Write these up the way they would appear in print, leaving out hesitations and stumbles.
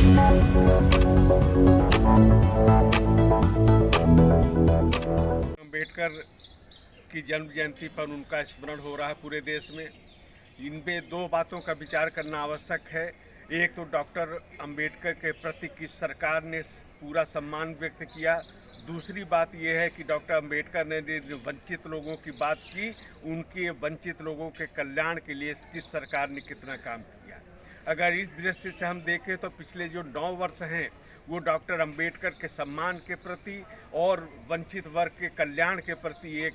अम्बेडकर की जन्म जयंती पर उनका स्मरण हो रहा है पूरे देश में। इन पे दो बातों का विचार करना आवश्यक है। एक तो डॉक्टर अम्बेडकर के प्रति किस सरकार ने पूरा सम्मान व्यक्त किया। दूसरी बात यह है कि डॉक्टर अम्बेडकर ने जो वंचित लोगों की बात की, उनके वंचित लोगों के कल्याण के लिए किस सरकार ने कितना काम किया। अगर इस दृष्टि से हम देखें तो पिछले जो 9 वर्ष हैं वो डॉक्टर अम्बेडकर के सम्मान के प्रति और वंचित वर्ग के कल्याण के प्रति एक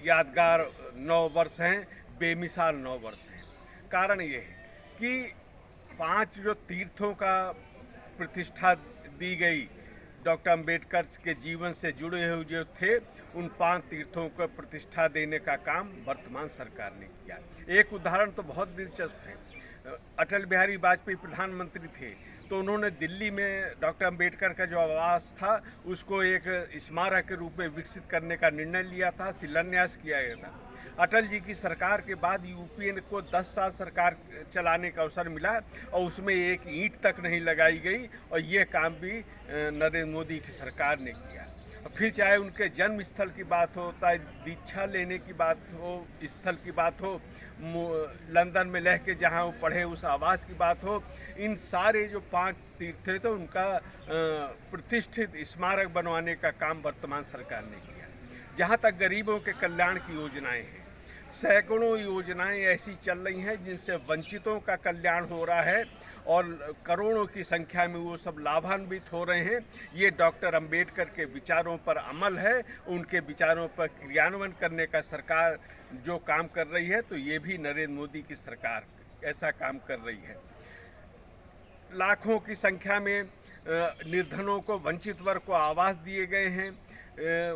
यादगार 9 वर्ष हैं, बेमिसाल 9 वर्ष हैं। कारण ये है कि 5 जो तीर्थों का प्रतिष्ठा दी गई डॉक्टर अम्बेडकर के जीवन से जुड़े हुए जो थे, उन 5 तीर्थों को प्रतिष्ठा देने का काम वर्तमान सरकार ने किया। एक उदाहरण तो बहुत दिलचस्प है। अटल बिहारी वाजपेयी प्रधानमंत्री थे तो उन्होंने दिल्ली में डॉक्टर अम्बेडकर का जो आवास था उसको एक स्मारक के रूप में विकसित करने का निर्णय लिया था, शिलान्यास किया गया था। अटल जी की सरकार के बाद यूपीए को 10 साल सरकार चलाने का अवसर मिला और उसमें एक ईंट तक नहीं लगाई गई, और ये काम भी नरेंद्र मोदी की सरकार ने किया। फिर चाहे उनके जन्म स्थल की बात हो, चाहे दीक्षा लेने की बात हो, स्थल की बात हो, लंदन में रह के जहाँ वो पढ़े उस आवास की बात हो, इन सारे जो 5 तीर्थ थे तो उनका प्रतिष्ठित स्मारक बनवाने का काम वर्तमान सरकार ने किया। जहाँ तक गरीबों के कल्याण की योजनाएं हैं, सैकड़ों योजनाएं ऐसी चल रही हैं जिनसे वंचितों का कल्याण हो रहा है और करोड़ों की संख्या में वो सब लाभान्वित हो रहे हैं। ये डॉक्टर अम्बेडकर के विचारों पर अमल है, उनके विचारों पर क्रियान्वयन करने का सरकार जो काम कर रही है, तो ये भी नरेंद्र मोदी की सरकार ऐसा काम कर रही है। लाखों की संख्या में निर्धनों को, वंचित वर्ग को आवास दिए गए हैं,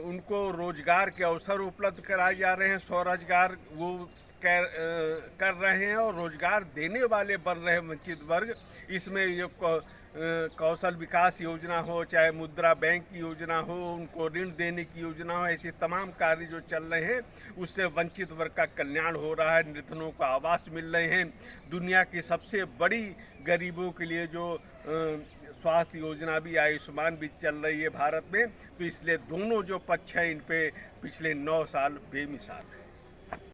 उनको रोजगार के अवसर उपलब्ध कराए जा रहे हैं, स्वरोजगार वो कर रहे हैं और रोजगार देने वाले बढ़ रहे वंचित वर्ग। इसमें ये कौशल विकास योजना हो, चाहे मुद्रा बैंक की योजना हो, उनको ऋण देने की योजना हो, ऐसे तमाम कार्य जो चल रहे हैं उससे वंचित वर्ग का कल्याण हो रहा है, निर्धनों को आवास मिल रहे हैं। दुनिया की सबसे बड़ी गरीबों के लिए जो स्वास्थ्य योजना भी, आयुष्मान भी चल रही है भारत में, तो इसलिए दोनों जो पक्ष हैं इन पे पिछले 9 साल बेमिसाल है।